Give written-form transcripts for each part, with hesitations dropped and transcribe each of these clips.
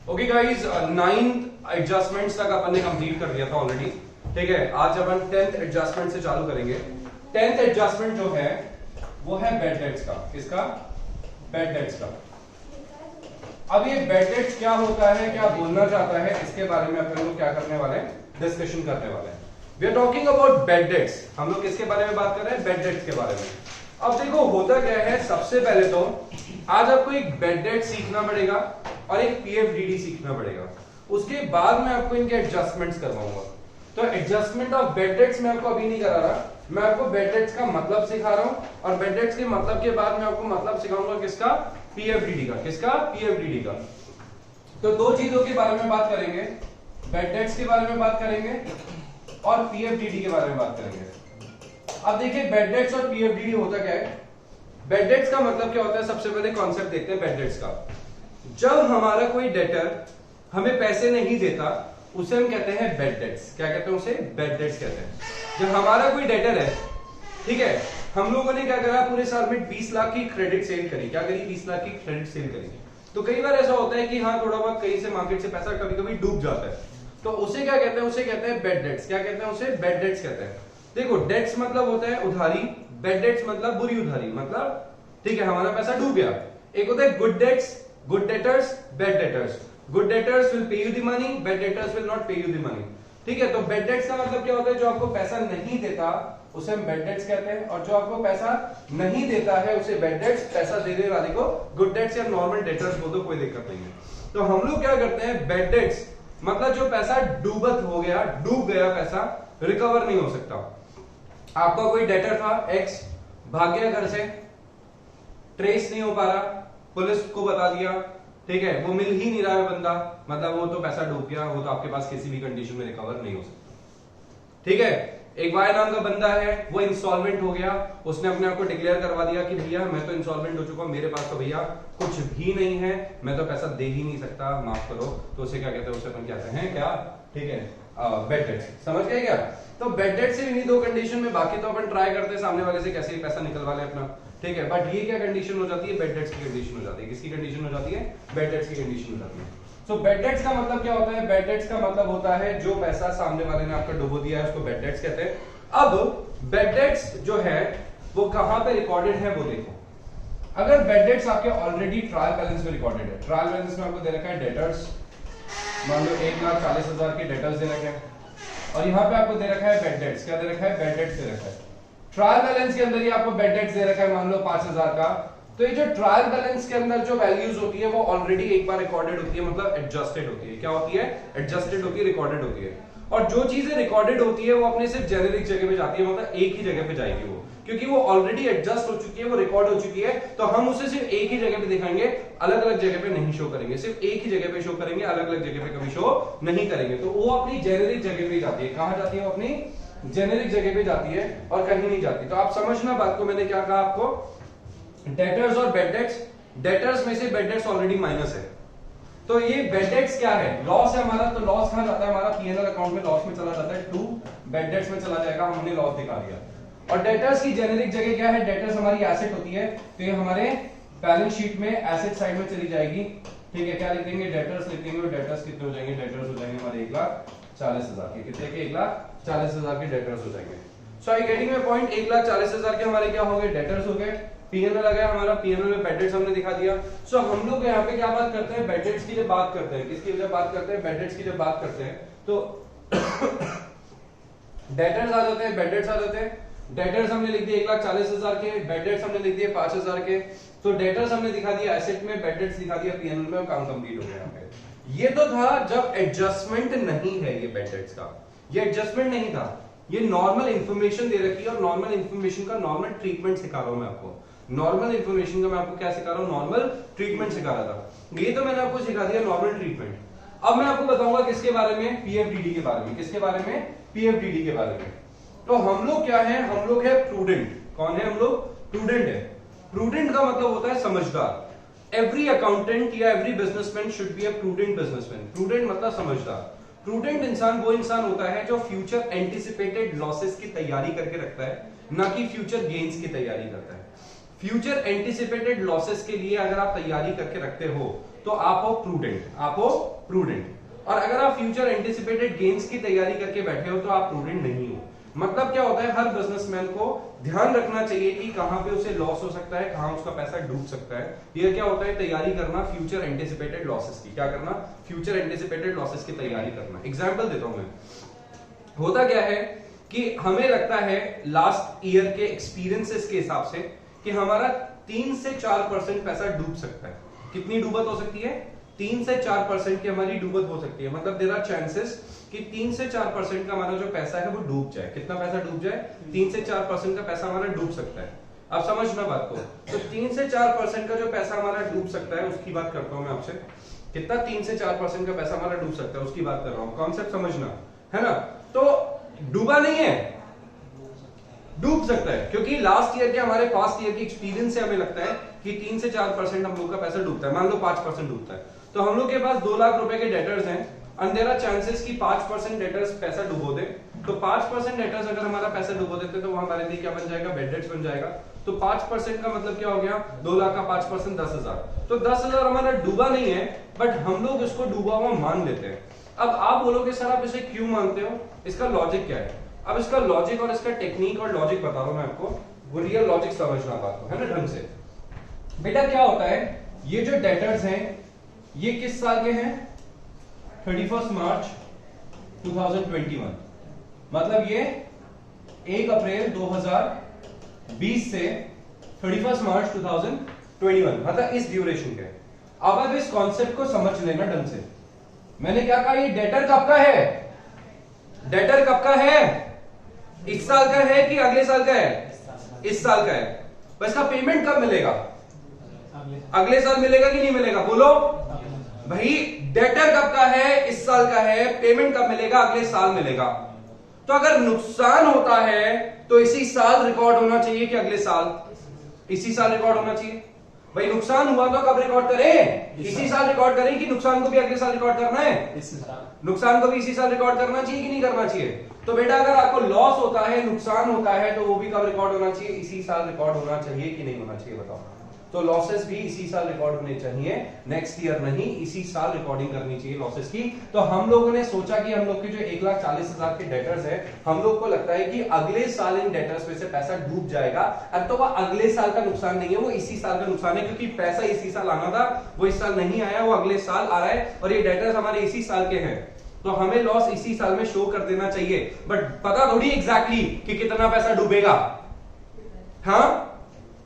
Okay guys, 9th adjustments तक अपन ने complete कर दिया था ऑलरेडी। ठीक है, आज अपन 10th एडजस्टमेंट से चालू करेंगे। 10th एडजस्टमेंट जो है वो है बेड डेट्स का। किसका? बेड डेट्स का। अब ये बेड डेट्स क्या होता है, क्या बोलना चाहता है, इसके बारे में अपन लोग क्या करने वाले हैं, डिस्कशन करने वाले हैं। We are talking about bad debts. हम लोग किसके बारे में बात कर रहे हैं? बेड डेट्स के बारे में। अब देखो होता क्या है, सबसे पहले तो आज आपको एक बेड डेट सीखना पड़ेगा और एक पीएफडीडी सीखना पड़ेगा। उसके बाद मैं आपको इनके एडजस्टमेंट्स करवाऊंगा। तो एडजस्टमेंट ऑफ बेड डेट्स मैं आपको अभी नहीं करा रहा, मैं आपको बेड डेट्स का मतलब सिखा रहा हूं और बेड डेट्स के मतलब के बाद मैं आपको मतलब सिखाऊंगा किसका? पीएफडीडी का। किसका? पीएफडीडी का। तो दो चीजों के बारे में बात करेंगे, बेड डेट्स के बारे में बात करेंगे और पीएफडीडी के बारे में बात करेंगे। अब देखिए बेड डेट्स और पीएफडीडी होता क्या है। बेड डेट्स का मतलब क्या होता है, सबसे पहले कॉन्सेप्ट देखते हैं बेड डेट्स का। जब हमारा कोई डेटर हमें पैसे नहीं देता उसे हम कहते हैं बेड डेट्स। क्या कहते हैं उसे? बेड डेट्स कहते हैं। जब हमारा कोई डेटर है, ठीक है, हम लोगों ने क्या करा, पूरे साल में 20 लाख की क्रेडिट सेल करी। क्या करी? 20 लाख की क्रेडिट सेल करी। तो कई बार ऐसा होता है कि हाँ थोड़ा बहुत कहीं से मार्केट से पैसा कभी कभी डूब जाता है, तो उसे क्या कहते हैं? उसे कहते हैं बेड डेट्स। क्या कहते हैं उसे? बेड डेट्स कहते हैं। देखो डेट्स मतलब होता है उधारी, बेड डेट्स मतलब बुरी उधारी, मतलब ठीक है हमारा पैसा डूब गया। एक होता है good debts, good debtors, bad debtors. Good debtors will pay you the money, bad debtors will not pay you the money. ठीक है, तो बेड डेट्स का मतलब क्या होता है? जो आपको पैसा नहीं देता उसे हम बेड डेट्स कहते हैं, और जो आपको पैसा नहीं देता है उसे बैड डेट्स, पैसा देने वाले को गुड डेट्स या नॉर्मल डेटर्स बोल दो, कोई दिक्कत नहीं है। तो हम लोग क्या करते हैं, बेड डेट्स मतलब जो पैसा डूबत हो गया, डूब गया पैसा, रिकवर नहीं हो सकता। आपका कोई डेटर था एक्स, भाग गया घर से, ट्रेस नहीं हो पा रहा, पुलिस को बता दिया, ठीक है, वो मिल ही नहीं रहा है बंदा, मतलब वो तो पैसा डूब गया, वो तो आपके पास किसी भी कंडीशन में रिकवर नहीं हो सकता। ठीक है, एक वाई नाम का बंदा है, वो इंस्टॉलमेंट हो गया, उसने अपने आप को डिक्लेयर करवा दिया कि भैया मैं तो इंस्टॉलमेंट हो चुका हूं, मेरे पास तो भैया कुछ भी नहीं है, मैं तो पैसा दे ही नहीं सकता, माफ करो। तो उसे क्या कहते हैं? उसे अपन कहते हैं क्या? ठीक है, बेड डेट्स। समझ गए क्या? तो बेड डेट से इन्हीं दो कंडीशन में, बाकी तो अपन ट्राई करते हैं सामने वाले से कैसे ही पैसा निकलवा ले अपना, ठीक है, बट ये क्या कंडीशन हो जाती है? बेड डेट्स की कंडीशन हो जाती है। किसकी कंडीशन हो जाती है? बेड डेट्स की कंडीशन हो जाती है। सो बेड डेट्स का मतलब क्या होता है? बेड डेट्स का मतलब होता है जो पैसा सामने वाले ने आपका डुबो दिया है उसको बेड डेट्स कहते हैं। अब बेड डेट्स जो है वो कहां पे रिकॉर्डेड है वो देखो। अगर बेड डेट्स आपके ऑलरेडी ट्रायल बैलेंस में रिकॉर्डेड है, ट्रायल बैलेंस में आपको दे रखा है डेटर्स, मान लो 1,40,000 के डेटर्स दे रखे हैं, और यहाँ पे आपको दे रखा है बेड डेट्स। क्या दे रखा है? बेड डेट्स दे रखा है। ट्रायल बैलेंस के अंदर ही आपको बेड डेट्स दे रखा है मान लो 5,000 का। तो ये जो ट्रायल बैलेंस के अंदर जो वैल्यूज होती है वो ऑलरेडी एक बार रिकॉर्डेड होती है, मतलब एडजस्टेड होती है। क्या होती है? एडजस्टेड होती है, रिकॉर्डेड होती है। और जो चीजें रिकॉर्डेड होती है वो अपने सिर्फ जेनेरिक जगह पे जाती है, मतलब एक ही जगह पे जाएगी वो, क्योंकि वो ऑलरेडी एडजस्ट हो चुकी है, वो रिकॉर्ड हो चुकी है। तो हम उसे सिर्फ एक ही जगह पे दिखाएंगे, अलग अलग जगह पे नहीं शो करेंगे, सिर्फ एक ही जगह पे शो करेंगे, अलग अलग जगह पे कभी शो नहीं करेंगे। तो वो अपनी जेनेरिक जगह पे जाती है। कहां जाती है? वो अपनी जेनेरिक जगह पे जाती है और कहीं नहीं जाती। तो आप समझना बात को, मैंने क्या कहा आपको, डेटर्स और बेड डेट्स। डेटर्स में से बेड डेट्स ऑलरेडी माइनस है, तो ये बेड डेट्स क्या है? लॉस है हमारा। तो लॉस कहां जाता है? हमारा पीएनएल अकाउंट में लॉस में चला जाता है, टू बेड डेट्स में चला जाएगा, हमने लॉस दिखा दिया। और डेटर्स की जेनेरिक जगह क्या है? डेटर्स हमारी एसेट होती है, तो ये हमारे बैलेंस शीट में एसेट साइड में चली जाएगी। ठीक है, क्या लिख देंगे? डेटर्स लिख देंगे। और डेटर्स कितने हो जाएंगे? डेटर्स हो जाएंगे हमारे 1,40,000 के। कितने के? 1,40,000 के डेटर्स हो जाएंगे। सो आई गेटिंग माय पॉइंट? 1,40,000 के हमारे क्या हो गए? डेटर्स हो गए। पीएनएल आ गया हमारा, पीएनएल में बेड डेट्स हमने दिखा दिया। सो हम लोग यहाँ पे क्या बात करते हैं? बेड डेट्स की जब बात करते हैं, किसकी जब बात करते हैं? बेड डेट्स की जब बात करते हैं तो डेटर्स आ जाते हैं, बेड डेट्स आ जाते हैं। डेटर्स हमने लिख दिए 1,40,000 के, बेड डेट्स हमने लिख दिए 5,000 के। तो डेटर्स हमने दिखा दिया एसेट में, बेड डेट्स दिखा दिया पीएनएल में, और काम कंप्लीट हो गया यहाँ पे। ये तो था जब एडजस्टमेंट नहीं है ये बेड डेट्स का, ये एडजस्टमेंट नहीं था, ये नॉर्मल इंफॉर्मेशन दे रखी है, और नॉर्मल इंफॉर्मेशन का नॉर्मल ट्रीटमेंट सिखा रहा हूं मैं आपको। नॉर्मल इंफॉर्मेशन का मैं आपको क्या सिखा रहा हूं? नॉर्मल ट्रीटमेंट सिखा रहा था। ये तो मैंने आपको सिखा दिया नॉर्मल ट्रीटमेंट। अब मैं आपको बताऊंगा किसके बारे में? पीएफडीडी के बारे में। किसके बारे में? पीएफडीडी के बारे में। तो हम लोग क्या है? हम लोग है प्रूडेंट। कौन है हम लोग? प्रूडेंट है। प्रूडेंट का मतलब होता है समझदार। एवरी अकाउंटेंट या every businessman should be a prudent businessman. Prudent मतलब समझदार। प्रूडेंट इंसान वो इंसान होता है जो फ्यूचर एंटिसिपेटेड लॉसेस की तैयारी करके रखता है, ना कि फ्यूचर गेन्स की तैयारी करता है। फ्यूचर एंटिसिपेटेड लॉसेस के लिए अगर आप तैयारी करके रखते हो तो आप हो प्रूडेंट। और अगर आप फ्यूचर एंटिसिपेटेड गेन्स की तैयारी करके बैठे हो तो आप प्रूडेंट नहीं हो। मतलब क्या होता है, हर बिजनेसमैन को ध्यान रखना चाहिए कि कहां पे उसे लॉस हो सकता है, कहां उसका पैसा डूब सकता है। ये क्या होता है, तैयारी करना फ्यूचर एंटिसिपेटेड लॉसेस की। क्या करना, फ्यूचर एंटिसिपेटेड लॉसेस की तैयारी करना। एग्जांपल देता हूं मैं। होता क्या है कि हमें लगता है लास्ट ईयर के एक्सपीरियंसेस के हिसाब से कि हमारा 3 से 4% पैसा डूब सकता है। कितनी डूबत हो सकती है, 3 से 4% की हमारी डूबत हो सकती है। मतलब देयर आर चांसेस कि 3 से 4% का हमारा जो पैसा है वो डूब जाए। कितना पैसा डूब जाए, 3 से 4% का पैसा हमारा डूब सकता है। अब समझना बात को, तो 3 से 4% का जो पैसा हमारा डूब सकता है उसकी बात करता हूं मैं आपसे। कितना, 3 से 4% का पैसा हमारा डूब सकता है उसकी बात कर रहा हूं। कॉन्सेप्ट समझना है ना। तो डूबा नहीं है, डूब सकता है, क्योंकि लास्ट ईयर के हमारे पास्ट ईयर के एक्सपीरियंस से हमें लगता है कि 3 से 4% हम लोग का पैसा डूबता है। मान लो 5% डूबता है, तो हम लोग के पास 2 लाख रुपए के डेटर्स हैं एंड देयर आर चांसेस कि 5% डेटर्स पैसा डुबो दे। तो 5% डेटर्स अगर हमारा पैसा डुबो देते तो वो हमारे लिए क्या बन जाएगा, बैड डेट्स बन जाएगा। तो 5% का मतलब क्या हो गया, 2 लाख का 5% 10,000। तो 10,000 हमारा डूबा नहीं है, बट हम लोग इसको डूबा हुआ मान लेते हैं। अब आप बोलोगे सर आप इसे क्यों मानते हो, इसका लॉजिक क्या है। अब इसका लॉजिक और इसका टेक्निक और लॉजिक बता रहा हूं मैं आपको, वो रियल लॉजिक समझना बात को, है ना ढंग से। बेटा क्या होता है, ये जो डेटर्स हैं ये किस साल के हैं, 31 मार्च 2021। मतलब ये 1 अप्रैल 2020 से 31 मार्च 2021, मतलब इस ड्यूरेशन के। अब आप इस कॉन्सेप्ट को समझ लेना ढंग से। मैंने क्या कहा, ये डेटर कब का है, डेटर कब का है, इस साल का है कि अगले साल का है, इस साल का है। तो इसका पेमेंट कब मिलेगा, अगले साल मिलेगा कि नहीं मिलेगा, बोलो भाई। डेटर कब का है, इस साल का है, पेमेंट कब मिलेगा, अगले साल मिलेगा। तो अगर नुकसान होता है तो इसी साल रिकॉर्ड होना चाहिए कि अगले साल, इसी साल रिकॉर्ड होना चाहिए। भाई नुकसान हुआ तो कब रिकॉर्ड करें, इसी साल रिकॉर्ड करें कि नुकसान को भी अगले साल रिकॉर्ड करना है, नुकसान को भी इसी साल रिकॉर्ड करना चाहिए कि नहीं करना चाहिए। तो बेटा अगर आपको लॉस होता है, नुकसान होता है, तो वो भी कब रिकॉर्ड होना चाहिए, इसी साल रिकॉर्ड होना चाहिए कि नहीं होना चाहिए, बताओ। तो लॉसेस भी इसी साल रिकॉर्ड होने चाहिए, नेक्स्ट ईयर नहीं, इसी साल रिकॉर्डिंग करनी चाहिए लॉसेस की। तो हम लोगों ने सोचा कि हम लोग के जो 1,40,000 के डेटर्स है, हम लोग को लगता है कि अगले साल इन डेटर्स में से पैसा डूब जाएगा। अब तो वह अगले साल का नुकसान नहीं है, वो इसी साल का नुकसान है, क्योंकि पैसा इसी साल आना था, वो इस साल नहीं आया, वो अगले साल आ रहा है, और ये डेटर्स हमारे इसी साल के हैं। तो हमें लॉस इसी साल में शो कर देना चाहिए, बट पता थोड़ी एग्जैक्टली कि कितना पैसा डूबेगा। हाँ,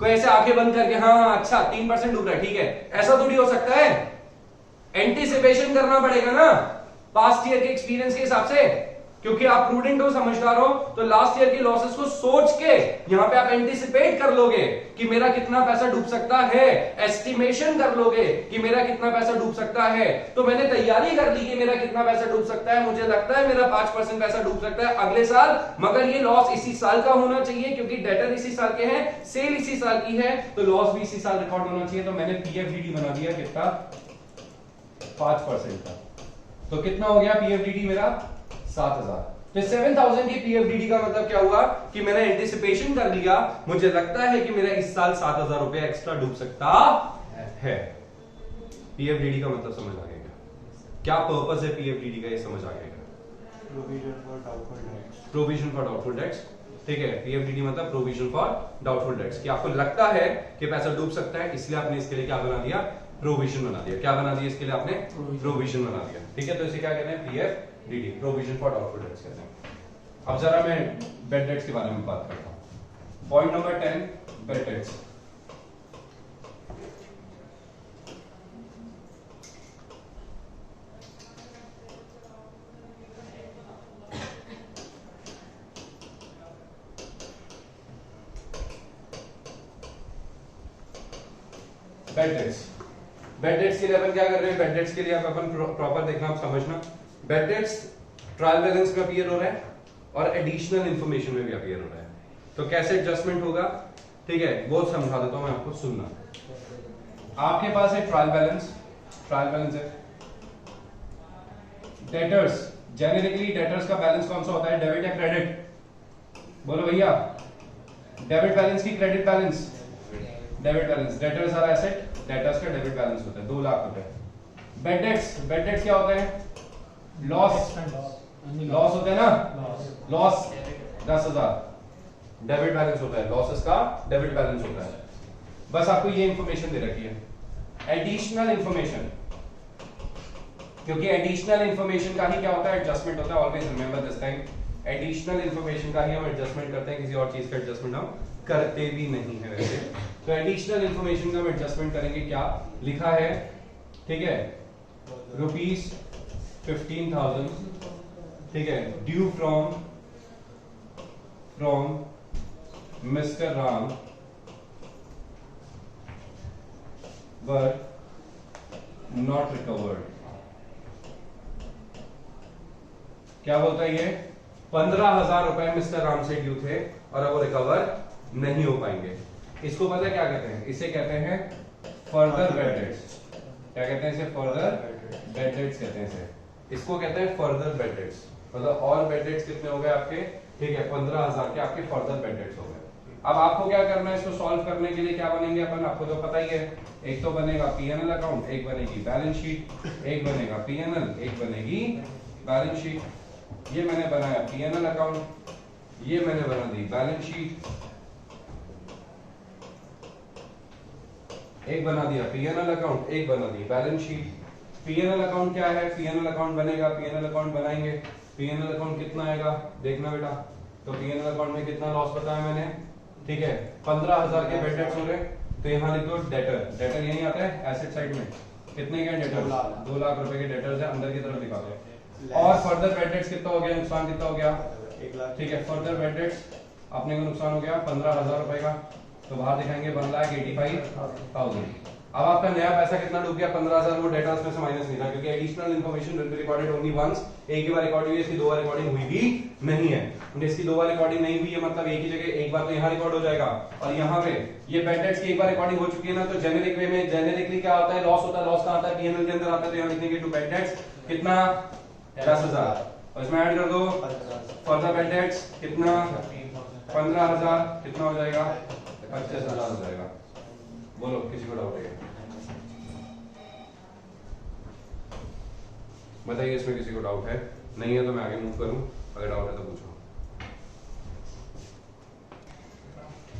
कोई ऐसे आंखें बंद करके हाँ अच्छा 3% डूब रहा है, ठीक है, ऐसा थोड़ी हो सकता है। एंटीसिपेशन करना पड़ेगा ना पास्ट ईयर के एक्सपीरियंस के हिसाब से, क्योंकि आप प्रूडेंट हो, समझदार हो, तो लास्ट ईयर के लॉसेस को सोच के यहां पे आप एंटीसिपेट कर लोगे कि मेरा कितना पैसा डूब सकता है, एस्टिमेशन कर लोगे कि मेरा कितना पैसा डूब सकता है। तो मैंने तैयारी कर ली कि मेरा कितना पैसा डूब सकता है, मुझे लगता है मेरा 5% पैसा डूब सकता है अगले साल, मगर ये लॉस इसी साल का होना चाहिए, क्योंकि डेटर इसी साल के हैं, सेल इसी साल की है, तो लॉस भी इसी साल रिकॉर्ड होना चाहिए। तो मैंने पीएफडीडी बना दिया कितना, 5% का। तो कितना हो गया पीएफडीडी मेरा, 7,000। तो 7,000 की पीएफडीडी का मतलब क्या हुआ कि मैंने एंटिसिपेशन कर लिया, मुझे लगता है कि मेरा इस साल 7,000 रुपए एक्स्ट्रा डूब सकता है। पीएफडीडी का मतलब समझ आ गया, क्या पर्पस है पीएफडीडी का, ये समझ आ गया। प्रोविजन फॉर डाउटफुल डेट्स, ठीक है। पीएफडीडी मतलब प्रोविजन फॉर डाउटफुल डेट्स, कि आपको लगता है कि पैसा डूब सकता है, इसलिए आपने इसके लिए क्या बना दिया, प्रोविजन बना दिया। क्या बना दिया इसके लिए आपने, प्रोविजन बना दिया, ठीक है। तो इसे क्या कहते हैं, पीएफडीडी, प्रोविजन फॉर डाउटफुल डेट्स कहते हैं। अब जरा मैं बैड डेट्स के बारे में बात करता हूं। Point number 10, bad debts. Bad debts, bad debts के लिए अपन क्या कर रहे हैं, बैड डेट्स के लिए आप अपन प्रॉपर देखना, आप समझना। बैड डेट्स ट्रायल बैलेंस में अपीयर हो रहा है और एडिशनल इंफॉर्मेशन में भी अपीयर हो रहा है। तो कैसे एडजस्टमेंट होगा, ठीक है, वो समझा देता हूं मैं आपको, सुनना। आपके पास है ट्रायल बैलेंस, ट्रायल बैलेंस है। डेटर्स, जेनेरिकली डेटर्स का बैलेंस कौन सा होता है, डेबिट या क्रेडिट, बोलो भैया। डेबिट बैलेंस की credit balance, debit balance. Debtors are asset, debtors का डेबिट बैलेंस होता है 2 लाख रुपए, बेड डेट्स क्या होता है? लॉस होता है ना, लॉस 10,000 डेबिट बैलेंस होता है, लॉसेस का डेबिट बैलेंस होता है। बस आपको ये इंफॉर्मेशन दे रखी है, एडिशनल इंफॉर्मेशन, क्योंकि एडिशनल इंफॉर्मेशन का ही क्या होता है? एडजस्टमेंट होता है। Always remember this thing, additional information का ही हम एडजस्टमेंट करते हैं, किसी और चीज का एडजस्टमेंट हम करते भी नहीं है वैसे। तो एडिशनल इंफॉर्मेशन का हम एडजस्टमेंट करेंगे, क्या लिखा है, ठीक है, ₹15,000, ठीक है, due from mister Ram but not recovered। क्या बोलता है ये? 15,000 रुपए मिस्टर राम से ड्यू थे और अब वो रिकवर नहीं हो पाएंगे। इसको पता है क्या कहते हैं? इसे कहते हैं फर्दर बेड डेट्स। क्या कहते हैं इसे? फर्दर बेड डेट्स कहते हैं इसे। इसको कहते हैं फर्दर बेड डेट्स, मतलब और बेड डेट्स कितने हो गए आपके? ठीक है, 15,000 के आपके फर्दर बेड डेट्स हो गए। अब आपको क्या करना है? इसको सॉल्व करने के लिए क्या बनेंगे अपन? आपको तो पता ही है, एक तो बनेगा पीएनएल अकाउंट, एक बनेगी बैलेंस शीट, एक बनेगा पीएनएल, एक बनेगी बैलेंस शीट। ये मैंने बनाया पीएनएल अकाउंट, ये मैंने बना दी बैलेंस शीट, एक बना दिया पीएनएल अकाउंट, एक बना the balance sheet. PNL account क्या है? पीएनएल अकाउंट बनेगा, पीएनएल अकाउंट बनाएंगे, पीएनएल अकाउंट कितना आएगा देखना बेटा। तो पीएनएल अकाउंट में कितना लॉस बताया मैंने, ठीक है, 15,000 के बेड डेट्स हो रहे, तो यहाँ लिख दो डेटर। डेटर यही आता है एसेट साइड में, कितने के डेटर? 2 लाख रुपए के डेटर्स है, अंदर की तरफ दिखा दो। और फर्दर बेड डेट्स कितना हो गया? नुकसान कितना हो गया? 1 लाख। ठीक है, फर्दर बेड डेट्स अपने को नुकसान हो गया 15,000 रुपए का, तो बाहर दिखाएंगे 1,85,000। अब आपका नया पैसा कितना डूब गया? 15,000। वो डेटा उसमें से माइनस नहीं था, क्योंकि additional information will be recorded only once. एक ही बार रिकॉर्ड हुई है, इसकी 2 बार रिकॉर्डिंग हुई भी नहीं है। इसकी 2 बार रिकॉर्डिंग नहीं हुई है, मतलब एक ही जगह एक बार तो यहाँ रिकॉर्ड हो जाएगा और यहाँ पे ये बेड डेट्स की एक बार रिकॉर्डिंग हो चुकी है ना, तो जेनेरिक वे में जेनेरिकली क्या होता है? लॉस होता है। लॉस कहाँ आता है? पीएनएल के अंदर आता है। तो यहाँ लिखेंगे टू बेड डेट्स कितना? 10,000, और इसमें ऐड कर दो फर्दर बेड डेट्स कितना? 15,000, कितना हो जाएगा? 25,000 हो जाएगा। बोलो, किसी को डाउट है? बताइए, इसमें किसी को डाउट है? नहीं है तो मैं आगे मूव करूं, अगर डाउट है तो पूछो।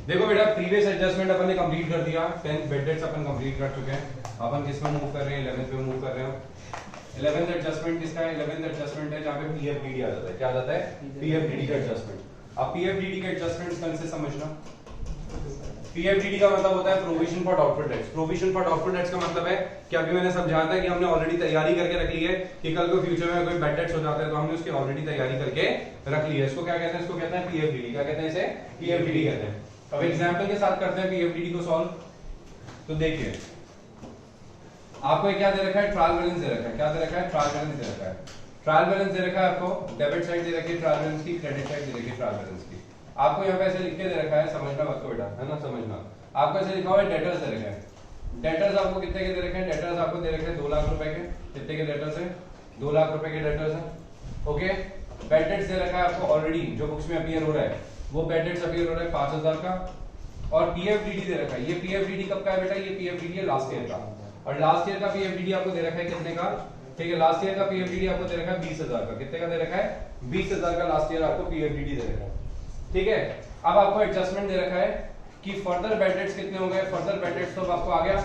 देखो बेटा, प्रीवियस एडजस्टमेंट अपन ने कंप्लीट कर दिया, 10th बेड डेट्स अपन कंप्लीट कर चुके हैं। अपन किस में मूव कर रहे हैं? 11th पे मूव कर रहे हैं। 11th एडजस्टमेंट किसका है? 11th एडजस्टमेंट है जहां पे पीएफडीडी आ जाता है। क्या आ जाता है? पीएफडीडी का एडजस्टमेंट। अब पीएफडीडी का एडजस्टमेंट कल से समझना। पीएफडीडी का मतलब होता है provision for doubtful debts. Provision for doubtful debts का मतलब है कि अभी मैंने समझाया था कि हमने ऑलरेडी तैयारी करके रख ली है कि कल को फ्यूचर में कोई बैड डेट्स हो जाता है तो हमने उसकी ऑलरेडी तैयारी करके रख ली है। इसको क्या कहते हैं? इसको कहते हैं पीएफडीडी। क्या कहते हैं इसे? पीएफडीडी कहते हैं। अब एग्जांपल के साथ करते हैं पीएफडीडी को सॉल्व। तो देखिए, आपको क्या दे रखा है? ट्रायल बैलेंस दे रखा है। क्या दे रखा है? ट्रायल बैलेंस दे रखा है। ट्रायल बैलेंस दे रखा है आपको, डेबिट साइड दे रखी है ट्रायल बैलेंस की, क्रेडिट साइड दे रखी है ट्रायल बैलेंस की। आपको यहाँ पे ऐसे लिख के दे रखा है, समझना मत को बेटा, है ना, समझना। आपको ऐसे लिखा हुआ है डेटर्स दे रखे हैं। डेटर्स आपको कितने के दे रखे हैं? डेटर्स आपको दे रखे हैं 2 लाख रुपए के। कितने के डेटर्स हैं? 2 लाख रुपए के डेटर्स हैं। ओके, बेड डेट्स दे रखा है आपको ऑलरेडी, जो बुक्स में अपीयर हो रहा है वो बेड डेट्स अपीयर हो रहा है 5,000 का। और पीएफडीडी दे रखा है। ये पीएफडीडी कब का है बेटा? ये पीएफडीडी है लास्ट ईयर का, और लास्ट ईयर का पीएफडीडी आपको दे रखा है कितने का? ठीक है, लास्ट ईयर का पीएफडीडी आपको दे रखा है 20,000 का। कितने का दे रखा है? 20,000 का लास्ट ईयर आपको पीएफडीडी दे रखा है। ठीक है, अब आपको एडजस्टमेंट दे रखा है कि फर्दर बेड डेट्स कितने हो गए? फर्दर बेड डेट्स तो आपको आ गया,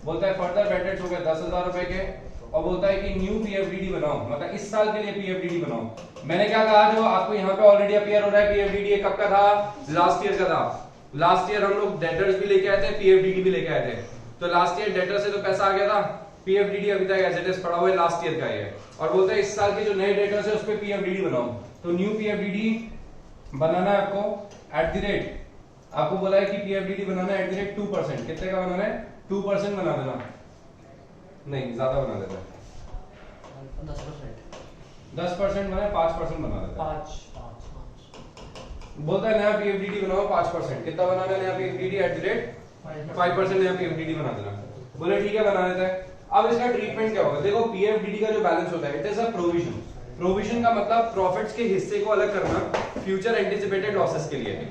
बोलता है फर्दर बेड डेट्स हो गए 10,000 रुपए के, और बोलता है कि न्यू पीएफडीडी बनाओ, मतलब इस साल के लिए पीएफडीडी बनाओ। मैंने क्या कहा? जो आपको यहाँ पे ऑलरेडी अपीयर हो रहा है पीएफडीडी, कब का था? लास्ट ईयर का था। लास्ट ईयर हम लोग डेटर्स भी लेके आए थे, पीएफडीडी भी लेके आए थे। तो लास्ट ईयर डेटर से तो पैसा आ गया था, पीएफडीडी अभी तक एज इट इज पड़ा हुआ है, लास्ट ईयर का है। और बोलता है इस साल के जो नए डेटर्स है उस पे पीएफडीडी बनाओ। तो न्यू पीएफडीडी बनाना है आपको एट द रेट, आपको बोला है कि पीएफडीडी बनाना है एट द रेट 2%। कितने का बनाना है? 2% बना देना, नहीं ज्यादा बना देना, 10% बना, 5% बना देता है। 5 बोलता है नया पीएफडीडी बनाओ 5%। कितना बनाना है नया पीएफडीडी? एट द रेट 5% नया पीएफडीडी बना देना। बोले ठीक है, बना देता है। अब इसका ट्रीटमेंट क्या होगा? देखो, पीएफडीडी का जो बैलेंस होता है it is a provision. Provision का मतलब प्रॉफिट्स के हिस्से को अलग करना फ्यूचर एंटिसिपेटेड लॉसेस के लिए।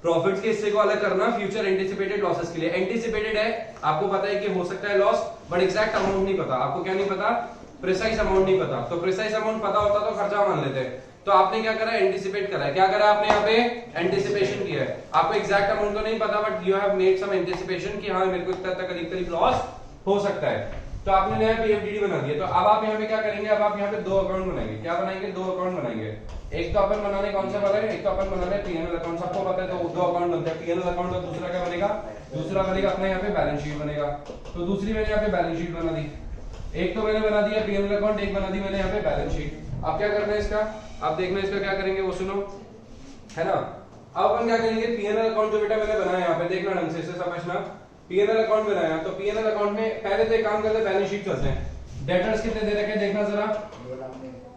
प्रॉफिट्स के हिस्से को अलग करना फ्यूचर एंटिसिपेटेड लॉसेस के लिए। एंटिसिपेटेड है, आपको पता है कि हो सकता है लॉस, बट एग्जैक्ट अमाउंट नहीं पता। आपको क्या नहीं पता? प्रिसाइज अमाउंट नहीं पता। तो प्रिसाइज अमाउंट पता होता तो खर्चा मान लेते। तो आपने क्या करा? एंटिसिपेट करा है। क्या करा आपने यहाँ पे? एंटिसिपेशन किया है। आपको एग्जैक्ट अमाउंट तो नहीं पता, but you have made some anticipation कि हाँ मेरे को इतना तक करीब लॉस हो सकता है। तो आपने नया पीएफडीडी बना दिया। तो अब आप यहाँ पे क्या करेंगे? अब आप यहाँ पे दो अकाउंट बनाएंगे। क्या बनाएंगे? दो अकाउंट बनाएंगे। एक तो अपन बनाने कौन सा वाला है? एक तो अपन बनाने पीएनएल अकाउंट। सबको पता है तो दो अकाउंट बनते हैं, पीएनएल अकाउंट। और दूसरा क्या बनेगा? दूसरा बनेगा अपना यहाँ पे बैलेंस शीट बनेगा। तो दूसरी मैंने यहाँ पे बैलेंस शीट बना दी। एक तो मैंने बना दिया पीएनएल अकाउंट, एक बना दी मैंने यहाँ पे बैलेंस शीट। अब क्या करना है इसका? अब देखना इसका क्या करेंगे वो सुनो, है ना। अब अपन क्या करेंगे? पीएनएल अकाउंट जो बेटा मैंने बनाया यहाँ पे, देखना ढंग से, इसे समझना। पीएनएल अकाउंट बनाया तो पीएनएल अकाउंट में पहले तो एक काम करते हैं, बैलेंस शीट चलते हैं। डेटर्स कितने दे रखे हैं देखना जरा।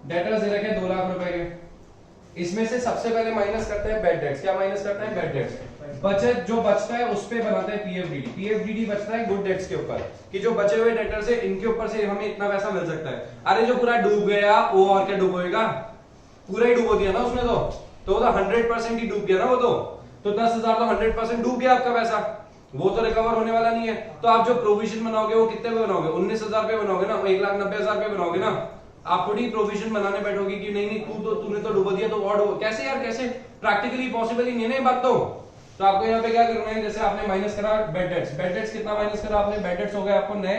डेटर्स दे रखे 2 लाख रुपए के। इसमें से सबसे पहले माइनस करते हैं बेड डेट्स। क्या माइनस करते हैं? Bad debts. बचत जो बचता है उस पे बनाते हैं पीएफडीडी। पीएफडीडी बचता है गुड डेट्स के ऊपर, कि जो बचे हुए डेटर्स है इनके ऊपर से हमें इतना पैसा मिल सकता है। अरे जो पूरा डूब गया वो और क्या डूबेगा? पूरा ही डूबो दिया ना उसने तो 100% ही डूब गया ना वो तो 10,000 तो 100% डूब गया आपका पैसा, वो तो रिकवर होने वाला नहीं है। तो आप जो प्रोविजन बनाओगे वो कितने पे बनाओगे? 19,000 पे बनाओगे ना, 1,90,000 पे बनाओगे ना। आप थोड़ी प्रोविजन बनाने बैठोगे कि नहीं तूने तो डुबो दिया तो और कैसे यार, कैसे? प्रैक्टिकली पॉसिबल ही नहीं है बात। तो आपको यहाँ पे क्या करना है? जैसे आपने माइनस करा बेड डेट्स। बेड डेट्स कितना माइनस करा आपने? बेड डेट्स हो गए आपको नए,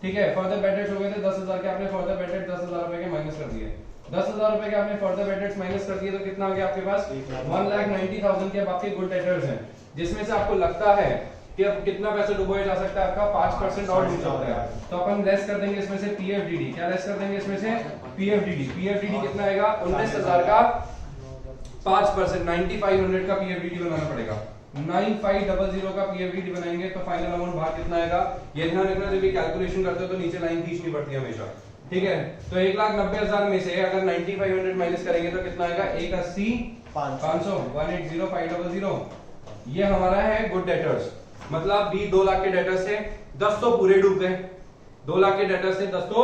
ठीक है। फर्दर बेड डेट्स हो गए थे 10,000 के, आपने फर्दर बेड डेट्स 10,000 रुपए के माइनस कर दिए। 10,000 रुपए के आपने फर्दर बेड डेट्स माइनस कर दिए तो कितना आ गया आपके पास? 1,90,000 के अब आपके गुड डेटर्स हैं, जिसमें से आपको लगता है कि अब कितना पैसा डुबोया जा सकता है आपका? 5% और डूब सकता है। तो अपन लेस कर देंगे इसमें से पीएफडीडी। क्या लेस कर देंगे इसमें से? पीएफडीडी। पीएफडीडी कितना आएगा? 19,000 का 5%, 9,500 का पीएफडीडी बनाना पड़ेगा। 9,500 का पीएफडीडी बनाएंगे तो फाइनल अमाउंट बाहर कितना आएगा? ये ध्यान रखना, जब भी कैलकुलेशन करते हो तो नीचे लाइन खींचनी पड़ती है हमेशा, ठीक है। तो 1,90,000 में से अगर 9,500 माइनस करेंगे तो कितना आएगा? 1,80,500, 1,80,500। ये हमारा है गुड डेटर्स। मतलब भी 2 लाख के डेटर्स थे, 10 तो पूरे डूब गए। 2 लाख के डेटर्स थे, 10 तो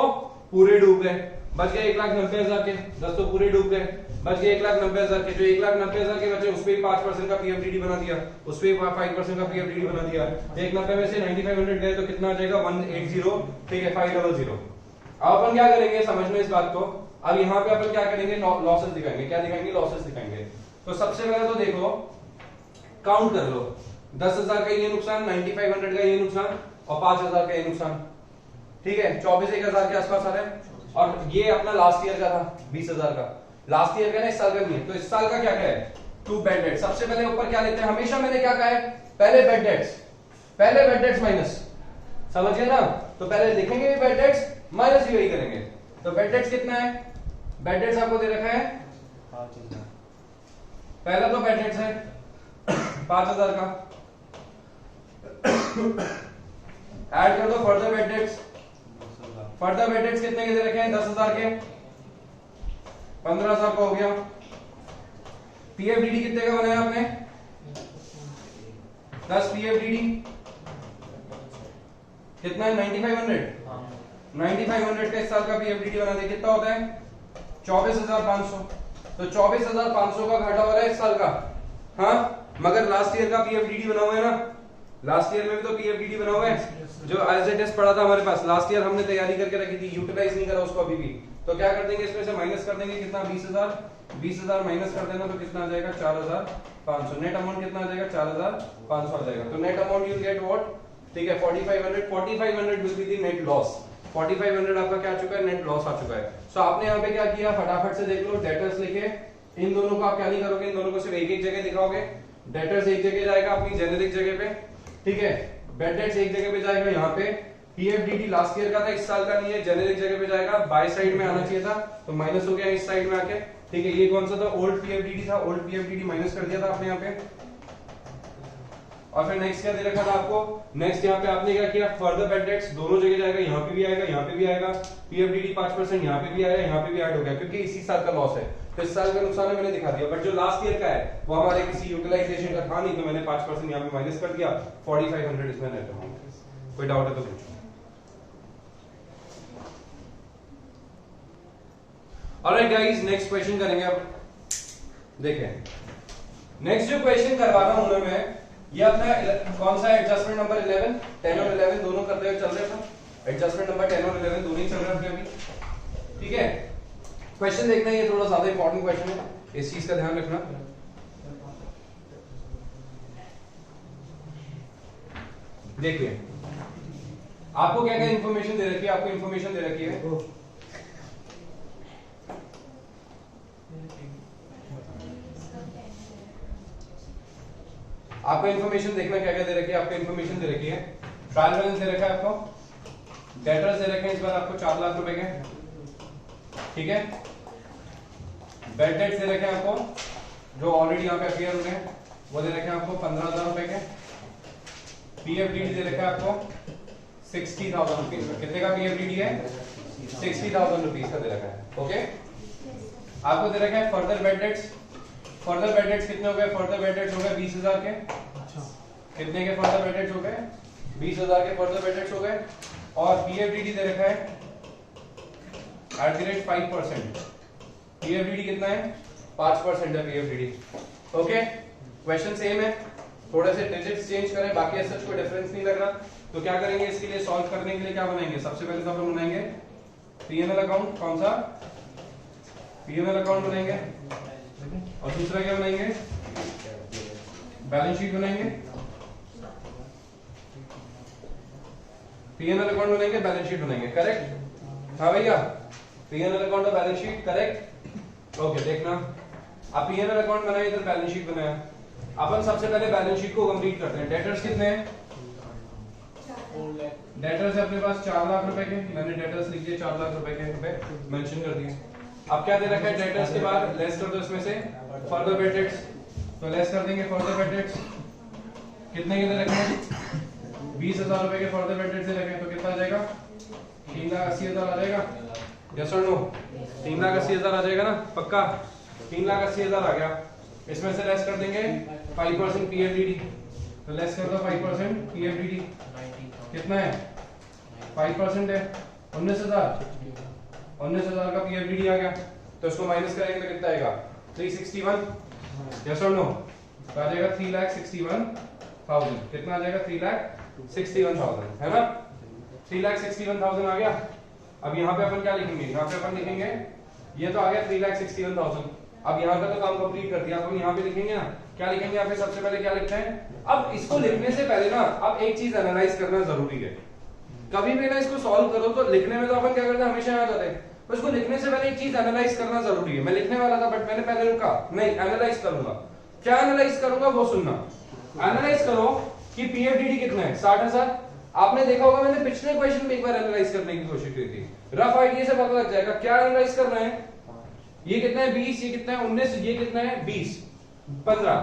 पूरे डूब गए। बच गए 1,90,000 के, 10 तो पूरे डूब गए। बच गए 1,90,000 के, जो 1,90,000 के बचे उस पे 5% का पीएफडीडी बना दिया, उस पे 5% का पीएफडीडी बना दिया। 1,90,000 में से 9,500 गए तो कितना आ जाएगा? 180, ठीक है, 500। अब अपन क्या करेंगे समझना इस बात को। अब यहाँ पे अपन क्या करेंगे? लॉसेस दिखाएंगे। क्या दिखाएंगे? लॉसेस दिखाएंगे। तो सबसे पहले तो देखो, काउंट कर लो। 10,000 का ये नुकसान, 9,500 का ये नुकसान और 5,000 का ये नुकसान, ठीक है। 24,000 के आसपास आ रहा है। और ये अपना लास्ट ईयर का था 20,000 का, लास्ट ईयर का ना, इस साल का नहीं है। तो इस साल का क्या क्या है? 2 बेड डेट्स। सबसे पहले ऊपर क्या लेते हैं? हमेशा मैंने क्या कहा है? पहले बेड डेट्स, पहले बेड डेट्स माइनस, समझ गए ना। तो पहले लिखेंगे बेड डेट्स, माइनस भी वही करेंगे। तो बेड डेट्स कितना है? बेड डेट्स आपको दे रखा है 5,000। पहला तो बेड डेट्स है 5,000 का, ऐड कर दो further bad debts. Further bad dates कितने के दे रखे हैं? 10,000 के, 15,000 का हो गया। पीएफडीडी कितने का बनाया आपने? 10 पीएफडीडी कितना है? 9,500। 9,500 का इस साल का पीएफडीडी बना दे, कितना होता है? 24,500। तो 24,500 का घाटा हो रहा है इस साल का, हाँ। मगर लास्ट ईयर का पीएफडीडी बना हुआ है ना, लास्ट ईयर में भी तो पीएफडीडी बना हुआ है, जो एज ए टेस्ट पड़ा था हमारे पास। लास्ट ईयर हमने तैयारी करके रखी थी, यूटिलाइज नहीं करा उसको अभी भी। तो क्या कर देंगे? इसमें से माइनस कर देंगे कितना? 20,000 माइनस कर देना तो कितना आ जाएगा? 4,500। नेट अमाउंट कितना आ जाएगा? 4,500 आ जाएगा। तो net amount you get what, ठीक है, 4,500 will be the net loss. 4,500 आपका क्या आ चुका है? नेट लॉस आ चुका है। सो आपने यहाँ पे क्या किया? फटाफट से देख लो, डेटर्स लिखे। इन दोनों को आप क्या नहीं करोगे? इन दोनों को सिर्फ एक जगह दिखाओगे। डेटर्स एक जगह जाएगा अपनी जेनेरिक जगह पे, ठीक है। बेड डेट्स एक जगह पे जाएगा यहाँ पे। पीएफडीडी लास्ट ईयर का था, इस साल का नहीं है, जेनेरिक जगह पे जाएगा। बाय साइड में आना चाहिए था तो माइनस हो गया इस साइड में आके, ठीक है। ये कौन सा था? ओल्ड पीएफडीडी था, ओल्ड पीएफडीडी माइनस कर दिया था आपने यहाँ पे। और फिर नेक्स्ट क्या दे रखा था आपको? नेक्स्ट यहाँ पे आपने क्या किया? फर्दर बेड डेट्स दोनों जगह जाएगा, यहाँ पे भी आएगा, यहाँ पे भी आएगा। पीएफडीडी 5% यहाँ पे भी आया, यहाँ पे भी ऐड हो गया, क्योंकि इसी साल का लॉस है। तो इस साल का नुकसान है मैंने दिखा दिया, बट जो लास्ट ईयर का है वो हमारे किसी यूटिलाइजेशन का था नहीं, तो मैंने 5% यहाँ पे माइनस कर दिया। 4,500 इसमें नेट अमाउंट। कोई डाउट है तो पूछो। ऑलराइट गाइस, नेक्स्ट क्वेश्चन करेंगे अब। देखें, नेक्स्ट जो क्वेश्चन करवाना हूं ना मैं, ये अपना कौन सा एडजस्टमेंट नंबर 11, 10 और 11 दोनों करते हुए चल रहे थे। एडजस्टमेंट नंबर 10 और 11 दोनों ही चल रहे थे अभी, ठीक है। क्वेश्चन देखना, ये थोड़ा ज्यादा इंपॉर्टेंट क्वेश्चन है, इस चीज का ध्यान रखना। देखिए आपको क्या क्या इंफॉर्मेशन दे रखी है, आपको इंफॉर्मेशन दे रखी है आपको इंफॉर्मेशन देखना क्या क्या दे रखी है। आपको इंफॉर्मेशन दे रखी है, ट्रायल बैलेंस दे रखा है आपको, डेटर्स दे रखे हैं इस बार आपको 4 लाख रुपए के, ठीक है। बेड डेट्स दे रखे हैं आपको जो ऑलरेडी यहाँ पे अपीयर हो गए, वो दे रखे हैं आपको 15,000 रुपए के। पीएफडीडी दे रखा है आपको 60,000 रुपीज का। कितने का पीएफडीडी है? 60,000 रुपीज का दे रखा है, ओके। आपको दे रखा है further bad debts. Further bad dates कितने हो गए? फर्दर बेड डेट्स हो गए 20,000 के। कितने के फर्दर बेड डेट्स हो गए? 20,000 के फर्दर बेड डेट्स हो गए। और पीएफडीडी दे रखा है @5%। पीएफडीडी कितना है? 5% है पीएफडीडी, ओके। क्वेश्चन सेम है, थोड़े से डिजिट्स चेंज करें, बाकी ऐसा कोई डिफरेंस नहीं लग रहा। तो क्या करेंगे इसके लिए, सॉल्व करने के लिए क्या बनाएंगे? सबसे पहले तो हम बनाएंगे पीएनएल अकाउंट। कौन सा? पीएनएल अकाउंट बनाएंगे। और दूसरा क्या बनाएंगे? बैलेंस शीट बनाएंगे। पीएनएल अकाउंट बनाएंगे, बैलेंस शीट बनाएंगे, करेक्ट? हाँ भैया, पीएनएल अकाउंट और बैलेंस शीट, करेक्ट, ओके। देखना, आप पीएनएल अकाउंट बनाए, इधर बैलेंस शीट बनाया। अपन सबसे पहले बैलेंस शीट को कंप्लीट करते हैं। डेटर्स कितने हैं? डेटर्स है अपने पास 4 लाख रुपए के। मैंने डेटर्स लिख दिए 4 लाख रुपए के रुपए मेंशन कर दिए। अब क्या दे रखा है डेटर्स के बाद? लेस कर दो इसमें से फर्दर बेड डेट्स, तो लेस कर देंगे फर्दर बेड डेट्स। कितने के दे रखे हैं? 20,000 रुपए के फर्दर बेड डेट्स दे रखे हैं, तो कितना आ जाएगा? 3,80,000 आ जाएगा। यस और नो? 3,80,000 आ जाएगा ना, पक्का? 3,80,000 आ गया। इसमें से लेस कर देंगे 5% पीएफडीडी, तो लेस कर दो 5% पीएफडीडी। कितना है? 5% है 19,000 का पीएफडीडी आ गया। तो इसको माइनस करेंगे तो कितना आएगा? 361। यस और नो? तो आ जाएगा 3,61,000। कितना आ जाएगा? 3,61,000, है ना? 3,61,000 आ गया। अब यहाँ पे अपन क्या लिखेंगे? यहाँ पे अपन लिखेंगे, ये तो आ गया 3,61,000। अब यहाँ का तो काम कंप्लीट कर दिया, अब हम यहाँ पे लिखेंगे ना, क्या लिखेंगे? यहाँ पे सबसे पहले क्या लिखते हैं? अब इसको लिखने से पहले ना, अब एक चीज एनालाइज करना जरूरी है। कभी भी ना इसको सॉल्व करो तो लिखने में तो अपन क्या करते हैं, हमेशा याद आते हैं, तो इसको लिखने से पहले एक चीज एनालाइज करना जरूरी है। मैं लिखने वाला था बट मैंने पहले रुका, नहीं एनालाइज करूंगा। क्या एनालाइज करूंगा वो सुनना। एनालाइज करो कि पीएफडीडी कितना है? 60,000। आपने देखा होगा मैंने पिछले क्वेश्चन में एक बार एनालाइज करने की कोशिश की थी, रफ आइडिया से पता लग जाएगा क्या एनालाइज कर रहे हैं। ये कितना है? 20, ये कितना है? 19, ये कितना है? 20, 15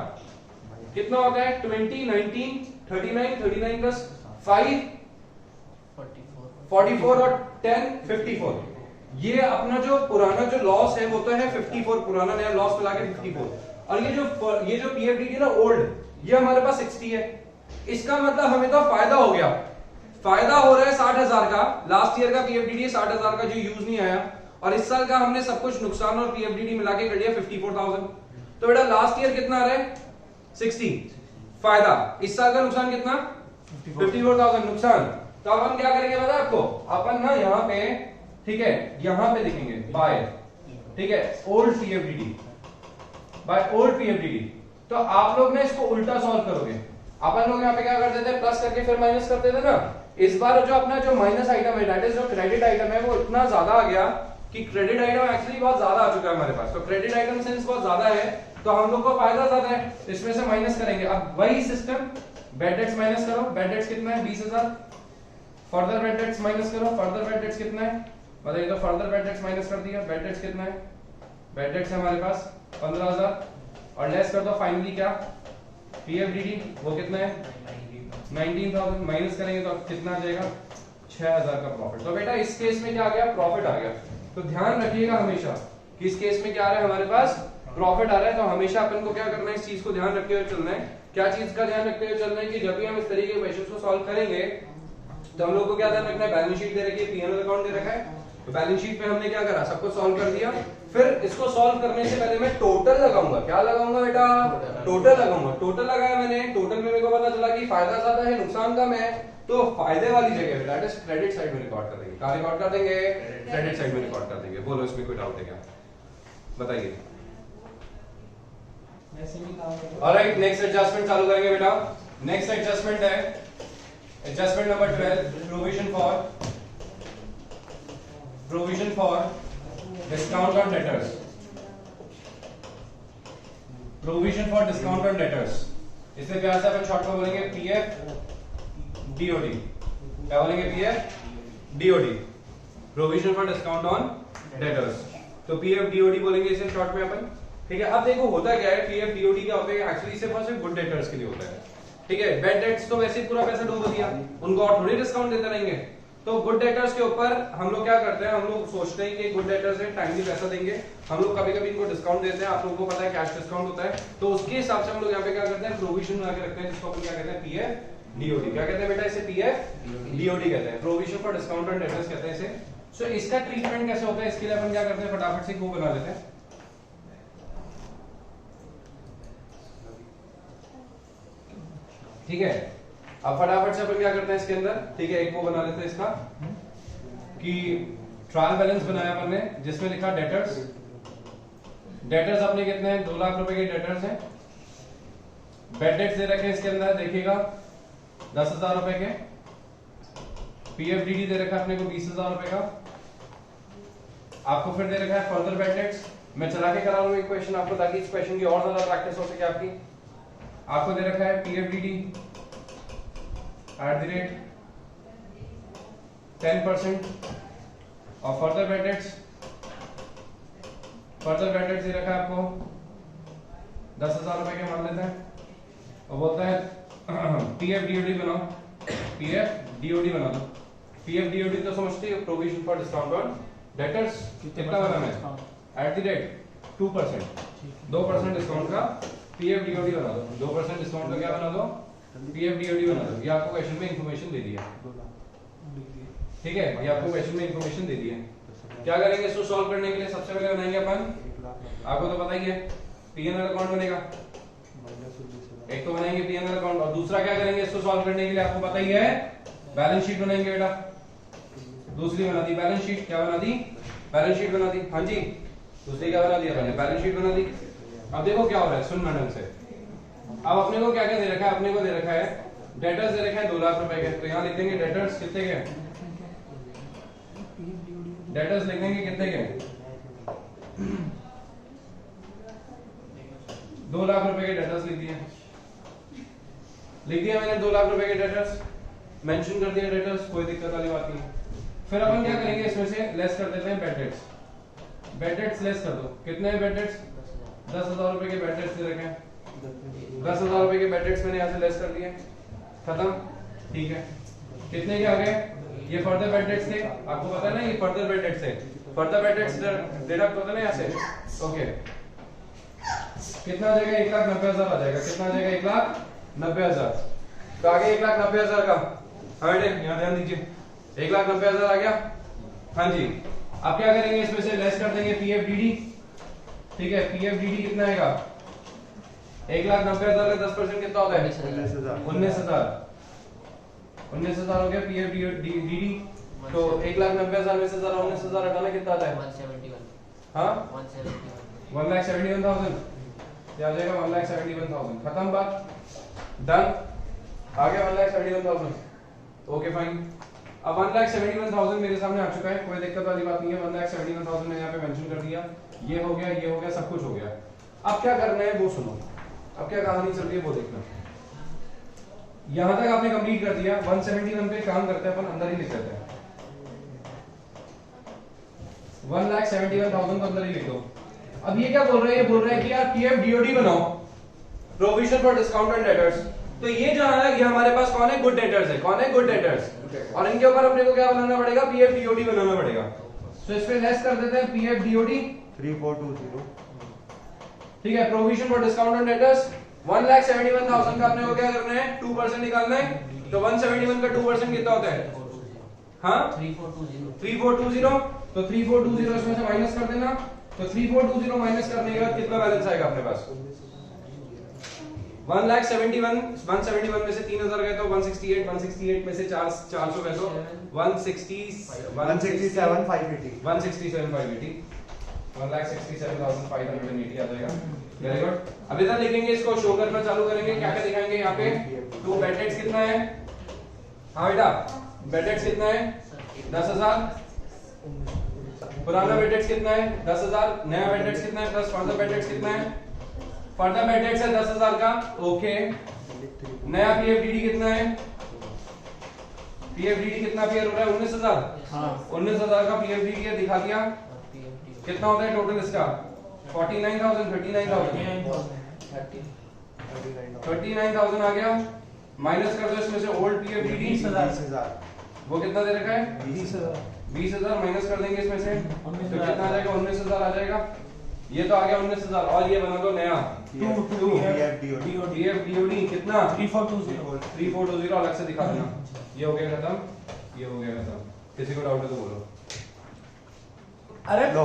कितना होता है? 20, 19, 39 प्लस 5 44 और 10 54। ये अपना जो पुराना जो लॉस है वो तो है 54, पुराना नया लॉस मिला के 54। और ये जो पीएफडीडी ना ओल्ड, ये हमारे पास 60 है। इसका मतलब हमें तो फायदा हो गया। फायदा हो रहा है 60,000 का। लास्ट ईयर का पीएफडीडी 60,000 का जो यूज नहीं आया, और इस साल का हमने सब कुछ नुकसान और पीएफडीडी मिला के कर दिया 54,000। तो बेटा लास्ट ईयर कितना आ रहा है? 60 फायदा। इस साल का नुकसान कितना? 54,000 नुकसान। तो अब हम क्या करेंगे पता है आपको? अपन ना यहाँ पे, ठीक है, यहाँ पे लिखेंगे बाय, ठीक है, ओल्ड पीएफडीडी, बाय ओल्ड पीएफडीडी। तो आप लोग ना इसको उल्टा सॉल्व करोगे। अपन लोग यहाँ पे क्या करते थे? प्लस करके फिर माइनस करते थे ना। इस बार जो अपना जो माइनस आइटम है, दैट इज जो क्रेडिट आइटम है, वो इतना ज्यादा आ गया कि क्रेडिट आइटम एक्चुअली बहुत ज्यादा आ चुका है हमारे पास। तो क्रेडिट आइटम सेंस बहुत ज्यादा है, तो हम लोग को फायदा ज्यादा है, इसमें से माइनस करेंगे। अब वही सिस्टम, बेड डेट्स माइनस करो। बेड डेट्स कितना है? 20,000। फर्दर बेड डेट्स माइनस करो। फर्दर बेड डेट्स कितना है बताइए? तो फर्दर बेड डेट्स माइनस कर दिया। बेड डेट्स कितना है? बेड डेट्स है हमारे पास 15,000 और लेस कर दो फाइनली क्या? पीएफडीडी, वो कितना है? 19,000। माइनस करेंगे तो कितना आ जाएगा? 6,000 का प्रॉफिट। तो बेटा इस केस में क्या आ गया? प्रॉफिट आ गया। तो ध्यान रखिएगा हमेशा कि इस केस में क्या आ रहा है हमारे पास? प्रॉफिट आ रहा है। तो हमेशा अपन को क्या करना है? इस चीज को ध्यान रखते हुए चलना है। क्या चीज का ध्यान रखते हुए चलना है कि जब भी हम इस तरीके के क्वेश्चंस को सॉल्व करेंगे तो हम लोग को क्या ध्यान रखना है? बैलेंस शीट दे रखी है, पीएनएल अकाउंट दे रखा है, तो बैलेंस शीट पे हमने क्या करा, सबको सॉल्व कर दिया। फिर इसको सॉल्व करने से पहले मैं टोटल लगाऊंगा। क्या लगाऊंगा बेटा? टोटल लगाऊंगा। टोटल लगाया मैंने, टोटल में मेरे को पता चला कि फायदा ज्यादा है नुकसान कम है, तो फायदे वाली जगह पे दैट इज क्रेडिट साइड में रिकॉर्ड कर देंगे। कहां रिकॉर्ड कर देंगे? क्रेडिट साइड में रिकॉर्ड कर देंगे। बोलो इसमें कोई डाउट है क्या? बताइए। ऑलराइट, नेक्स्ट एडजस्टमेंट चालू करेंगे बेटा। नेक्स्ट एडजस्टमेंट है adjustment number 12, provision for discount on debtors. Provision for discount on debtors, इसे प्यार से अपन शॉर्ट में बोलेंगे पीएफ डीओडी। क्या बोलेंगे? PF DoD, provision for discount on debtors. तो पीएफ डीओडी बोलेंगे इसे शॉर्ट में अपन। ठीक है, अब देखो होता क्या है, पीएफ डीओडी क्या होता है, एक्चुअली सिर्फ गुड डेटर्स के लिए होता है। ठीक है, बैड डेट्स तो वैसे ही पूरा पैसा डूब दिया, उनको और थोड़ी डिस्काउंट देते रहेंगे। तो गुड डेटर्स के ऊपर हम लोग क्या करते हैं, हम लोग सोचते हैं कि गुड डेटर्स है, टाइमली पैसा देंगे, हम लोग कभी कभी इनको डिस्काउंट देते हैं। आप लोगों को पता है कैश डिस्काउंट होता है, तो उसके हिसाब से हम लोग यहाँ पे क्या करते हैं, प्रोविजन बना के रखते हैं, जिसको अपन क्या कहते हैं, पीएफ डीओडी। क्या कहते हैं बेटा? इसे पीएफ डीओडी कहते हैं, provision for discount on debtors कहते हैं इसे। सो इसका ट्रीटमेंट कैसे होता है, इसके लिए अपन क्या करते हैं, फटाफट से वो बना लेते हैं। ठीक है, अब फटाफट से अपन क्या करते हैं इसके अंदर, ठीक है, एक वो बना लेते हैं इसका कि ट्रायल बैलेंस बनाया अपन ने, जिसमें लिखा डेटर्स। डेटर्स अपने कितने हैं? 2 लाख रुपए के डेटर्स हैं। बेड डेट्स दे रखे हैं इसके अंदर, देखिएगा 10,000 रुपए के। पीएफडीडी दे रखा है अपने को 20,000 रुपए का। आपको फिर दे रखा है फर्दर बेड डेट्स। मैं चला के करा रहा हूं एक क्वेश्चन आपको, ताकि इस क्वेश्चन की और ज्यादा प्रैक्टिस हो सके आपकी। आपको दे रखा है पीएफडीडी @ 10% और further bad debts. Further bad debts दे रखा है आपको 10,000 रुपए के, मान लेते हैं, और बोलता है पीएफ डीओडी बनाओ। पीएफ डीओडी बना दो। पीएफ डीओडी तो समझते हो, provision for discount on debtors. कितना बनाना है? @ 2%, 2% डिस्काउंट का पीएफ डीओडी बना दो। 2% डिस्काउंट का क्या बना दो? पीएफ डीओडी बना दो। ये आपको क्वेश्चन में इंफॉर्मेशन दे दी है। ठीक है, ये आपको क्वेश्चन में इंफॉर्मेशन दे दी है। क्या करेंगे इसको सॉल्व करने के लिए? सबसे पहले बनाएंगे अपन, आपको तो पता ही है, पीएनएल अकाउंट बनेगा। एक तो बनाएंगे पीएनएल अकाउंट, और दूसरा क्या करेंगे इसको सॉल्व करने के लिए? आपको पता ही है, बैलेंस शीट बनाएंगे बेटा। दूसरी बना दी बैलेंस शीट। क्या बना दी? बैलेंस शीट बना दी। हाँ जी, दूसरी क्या बना दी अपन ने? बैलेंस शीट बना दी। अब देखो क्या हो रहा है, सुन मैडम से। अब अपने को क्या क्या दे रखा है? अपने को दे रखा है डेटर्स दे रखे हैं 2 लाख रुपए के। तो यहाँ लिख देंगे डेटर्स कितने के? डेटर्स लिख देंगे कितने के? 2 लाख रुपए के डेटर्स लिख दिए। लिख दिया मैंने 2 लाख रुपए के डेटर्स, मेंशन कर दिया डेटर्स, कोई दिक्कत वाली बात नहीं। फिर अपन क्या करेंगे, इसमें से लेस कर देते हैं bad debts. Bad debts less कर दो। कितने हैं बेड डेट्स? 10,000 रुपए के बेड डेट्स दे रखे हैं। 10,000 रुपए के बेड डेट्स मैंने यहाँ से लेस कर दिए, खत्म। ठीक है, कितने के आ गए? ये फर्दर बेड डेट्स थे, आपको पता है ना, ये फर्दर बेड डेट्स थे। फर्दर बेड डेट्स डिडक्ट होता है ना यहाँ से। ओके, कितना आ जाएगा? 1,90,000 आ जाएगा। कितना आ जाएगा? 1,90,000। तो आगे 1,90,000 का, हाँ बेटे यहाँ ध्यान दीजिए, 1,90,000 आ गया। हाँ जी, अब क्या करेंगे, इसमें से लेस कर देंगे पीएफडीडी। ठीक है, पीएफडीडी कितना आएगा? 1,90,000 का 10% कितना होता है? 19,000। 19,000 हो गया पीएफडीडी। तो 1,90,000 में से जरा 19,000 हटाना कितना आता है? 171। हाँ, 171,000 क्या आ जाएगा? 1,71,000। खत्म बात, डन। आ गया 1,71,000। Okay fine. अब 1,71,000 मेरे सामने आ चुका है, कोई दिक्कत वाली बात नहीं है। 1,71,000 मैंने यहाँ पे मेंशन कर दिया। ये हो गया, ये हो गया, सब कुछ हो गया। अब क्या करना है वो सुनो, अब क्या कहानी चल रही है वो देखना। यहां तक आपने कंप्लीट कर दिया। 171 पे काम करते हैं अपन, अंदर ही लिख देते हैं। 1,71,000 को अंदर ही लिख दो। अब ये क्या बोल रहा है? ये बोल रहा है कि यार पीएफ डीओडी बनाओ, provision for discount on debtors. तो ये जो है, ये हमारे पास कौन है? गुड डेटर्स है। कौन है? Good debtors. और इनके ऊपर अपने को क्या बनाना पड़ेगा? पीएफ डीओडी बनाना पड़ेगा। तो इस पे लेस कर देते हैं पीएफ डीओडी 3420। ठीक है, provision for discount on debtors 1,71,000 का अपने को क्या करना है? 2% निकालना है। तो 171 का 2% कितना होता है? हाँ, 3420। 3420। तो 3420 इसमें से माइनस कर देना। तो 3420 माइनस करने के बाद कितना बैलेंस आएगा अपने पास? 171 में से 3000 गए तो 168 में से 400 गए तो 167,580 1,67,580 आ जाएगा। Very good. अब इधर लिखेंगे, इसको शो करना चालू करेंगे। क्या क्या दिखाएंगे यहाँ पे? टू बेड रेट्स कितना है? हाँ बेटा, बेड रेट्स कितना है? 10,000। पुराना बेड रेट्स कितना है? 10,000। नया बेड रेट्स कितना है? प्लस फर्दर बेड रेट्स कितना है? फर्दर बेड रेट्स है 10,000 का। ओके। नया पीएफडीडी कितना है? पीएफडीडी कितना पेयर हो रहा है? 19,000। हाँ 19,000 का पीएफडीडी है, दिखा दिया। कितना होता है टोटल इसका? 49,000 39,000 आ गया। माइनस कर दो इसमें से ओल्ड पीएफडीडी 20,000। वो कितना दे रखा है? 20,000 माइनस कर देंगे इसमें से तो कितना आ जाएगा? 19,000 आ जाएगा। ये तो आ गया 19,000। और ये बना दो नया पीएफडीडी कितना? 3420 अलग से दिखा देना। ये हो गया खत्म, ये हो गया खत्म। किसी को डाउट है तो बोलो। अरे लो